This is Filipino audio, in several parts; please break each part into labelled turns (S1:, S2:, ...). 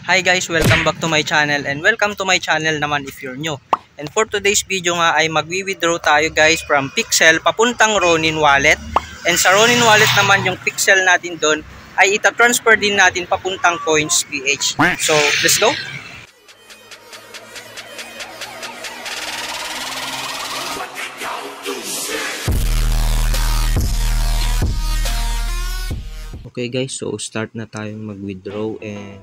S1: Hi guys, welcome back to my channel and welcome to my channel naman if you're new. And for today's video nga ay magwi-withdraw tayo guys from Pixel papuntang Ronin Wallet. And sa Ronin Wallet naman yung Pixel natin doon ay ita-transfer din natin papuntang Coins PH. So, let's go! Okay guys, so start na tayong mag-withdraw and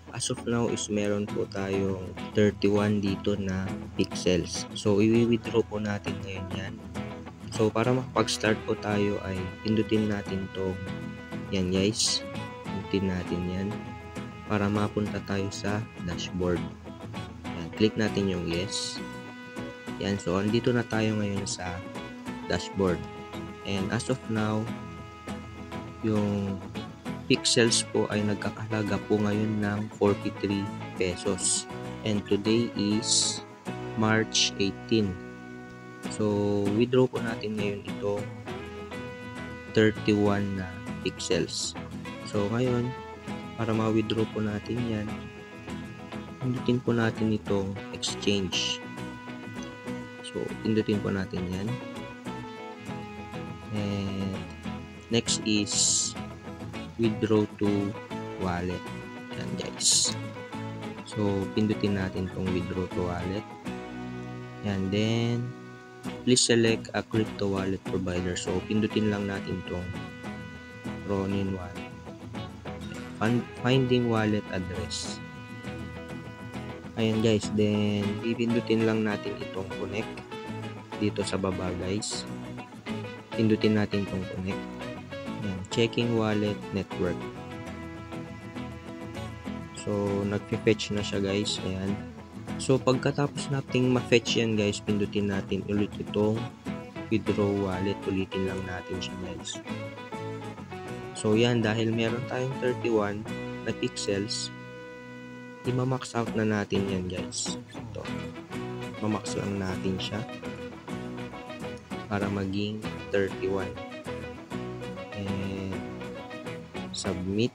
S1: as of now is meron po tayong 31 dito na pixels. So i-withdraw po natin ngayon yan. So para makapag-start po tayo ay pindutin natin to yan guys. Pindutin natin yan para mapunta tayo sa dashboard. Yan, click natin yung yes. Yan, so andito na tayo ngayon sa dashboard. And as of now, yung pixels po ay nagkakahalaga po ngayon ng 43 pesos. And today is March 18. So, withdraw po natin ngayon itong 31 na pixels. So, ngayon, para ma-withdraw po natin yan, pindutin po natin itong exchange. So, pindutin po natin yan. And next is withdraw to wallet. Yan guys. So, pindutin natin tong withdraw to wallet. And then, please select a crypto wallet provider. So, pindutin lang natin tong Ronin wallet. Finding wallet address. Ayan guys. Then, pipindutin lang natin itong connect. Dito sa baba guys. Pindutin natin tong connect. Yan, checking wallet network. So, nag-fetch na siya guys. Ayan. So, pagkatapos nating ma-fetch yan guys, pindutin natin ulit itong withdraw wallet. Ulitin lang natin siya guys. So, yan. Dahil meron tayong 31 na pixels, i-max out na natin yan guys. Ito. Ma-max lang natin siya para maging 31. And submit.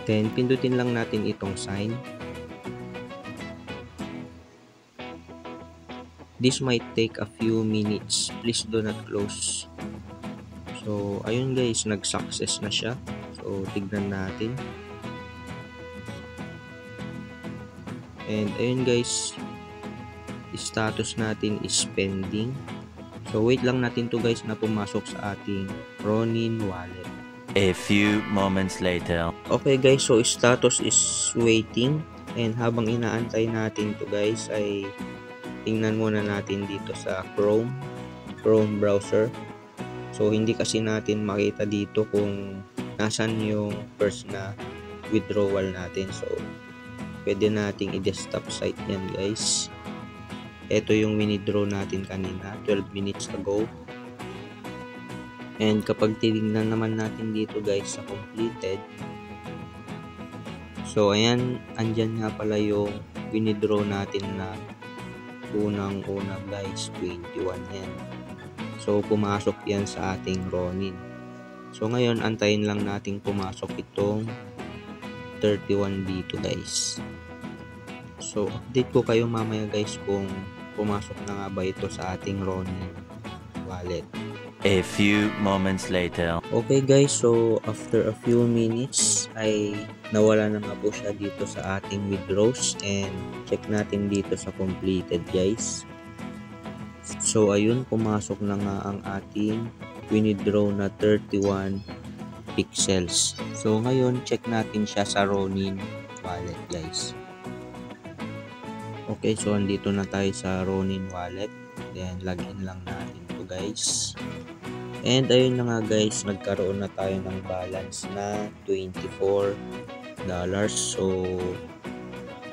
S1: Then pindutin lang natin itong sign. This might take a few minutes. Please do not close. So ayun guys, nag-success na siya. So tignan natin. And ayun guys, status natin is pending. So wait lang natin to guys na pumasok sa ating Ronin wallet.
S2: A few moments later.
S1: Okay guys, so status is waiting. And habang inaantay natin to guys ay tingnan muna natin dito sa Chrome browser. So hindi kasi natin makita dito kung nasan yung first na withdrawal natin. So pwede nating i-desktop site yan guys. Ito yung winidraw natin kanina 12 minutes ago. And kapag tinignan naman natin dito guys sa completed, so ayan, andyan nga pala yung winidraw natin na unang-una guys, 21 yan. So pumasok yan sa ating Ronin. So ngayon antayin lang natin pumasok itong 31 dito guys. So update ko kayo mamaya guys kung pumasok na nga ba ito sa ating Ronin wallet.
S2: A few moments later.
S1: Okay guys, so after a few minutes ay nawala na nga po siya dito sa ating withdraws and check natin dito sa completed guys. So ayun, pumasok na nga ang ating withdraw na 31 pixels. So ngayon check natin siya sa Ronin wallet guys. Okay, so andito na tayo sa Ronin wallet. Then login lang natin to guys. And ayun na nga guys, nagkaroon na tayo ng balance na $24. So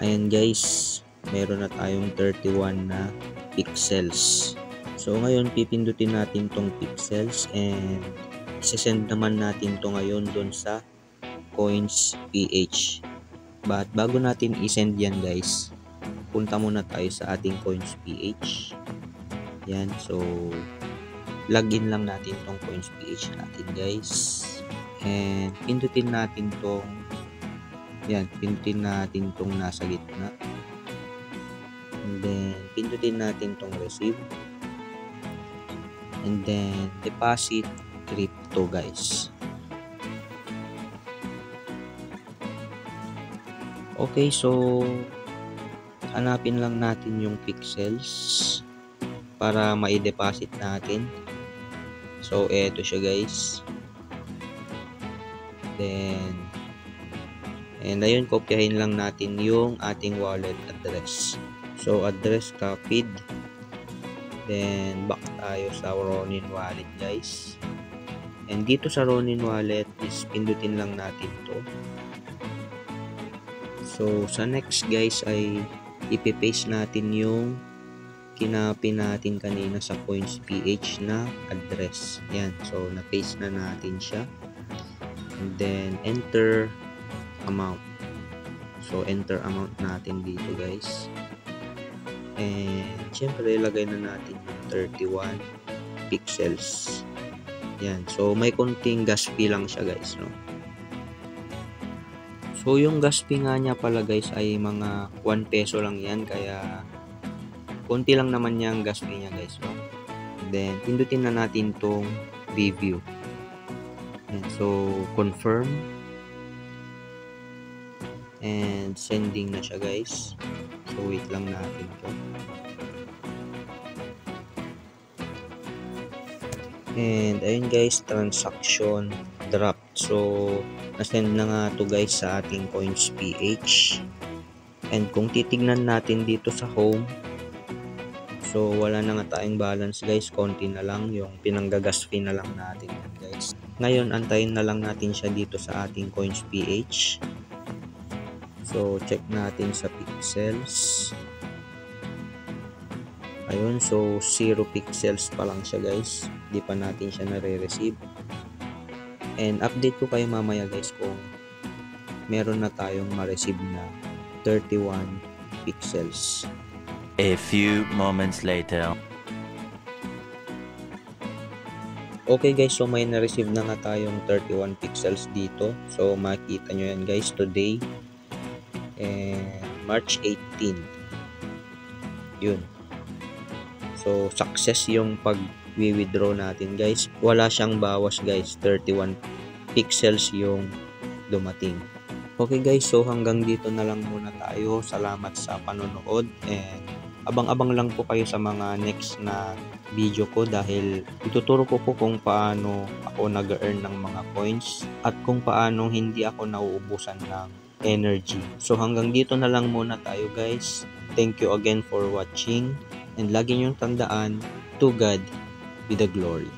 S1: ayan guys, meron na tayong 31 na pixels. So ngayon pipindutin natin tong pixels and isesend naman natin to ngayon doon sa Coins PH. But bago natin isend yan guys, punta muna tayo sa ating Coins PH. Yan, so login lang natin tong Coins PH natin guys. And pindutin natin tong nasa gitna. And then pindutin natin tong receive. And then deposit crypto, guys. Okay, so hanapin lang natin yung pixels para ma-deposit natin. So eto siya, guys. Then and ayun, kopyahin lang natin yung ating wallet address. So address copied. Then back tayo sa Ronin wallet, guys. And dito sa Ronin wallet is pindutin lang natin to. So sa next, guys, ay ipipaste natin yung kinopy natin kanina sa Coins.ph na address. Yan, so na-paste na natin siya. And then enter amount. So enter amount natin dito, guys. And syempre ilagay na natin yung 31 pixels. Yan, so may konting gas fee lang siya, guys, no? So yung gas fee nga niya pala, guys, ay mga 1 peso lang yan, kaya konti lang naman yung gas fee niya, guys, no? And then pindutin na natin tong review. And so confirm. And sending na siya, guys. So wait lang natin to. And ayun, guys, transaction dropped. So na-send na nga to, guys, sa ating Coins.ph. And kung titignan natin dito sa home, so wala na nga tayong balance, guys. Konti na lang, yung pinanggagas fee na lang natin, guys. Ngayon antayin na lang natin siya dito sa ating Coins.ph. So check natin sa pixels. Ayun, so 0 pixels pa lang siya, guys. Di pa natin siya nare-receive. And update ko kayo mamaya, guys, kung meron na tayong ma-receive na 31 pixels.
S2: A few moments later.
S1: Okay, guys, so may na-receive na nga tayong 31 pixels dito. So makita nyo yan, guys, today and March 18. Yun. So success yung pag-withdraw natin, guys. Wala siyang bawas, guys. 31 pixels yung dumating. Okay, guys, so hanggang dito na lang muna tayo. Salamat sa panonood and abang-abang lang po kayo sa mga next na video ko, dahil ituturo ko po kung paano ako nag-earn ng mga coins at kung paano hindi ako nauubusan ng energy. So hanggang dito na lang muna tayo, guys. Thank you again for watching and lagi niyong tandaan, to God be the glory.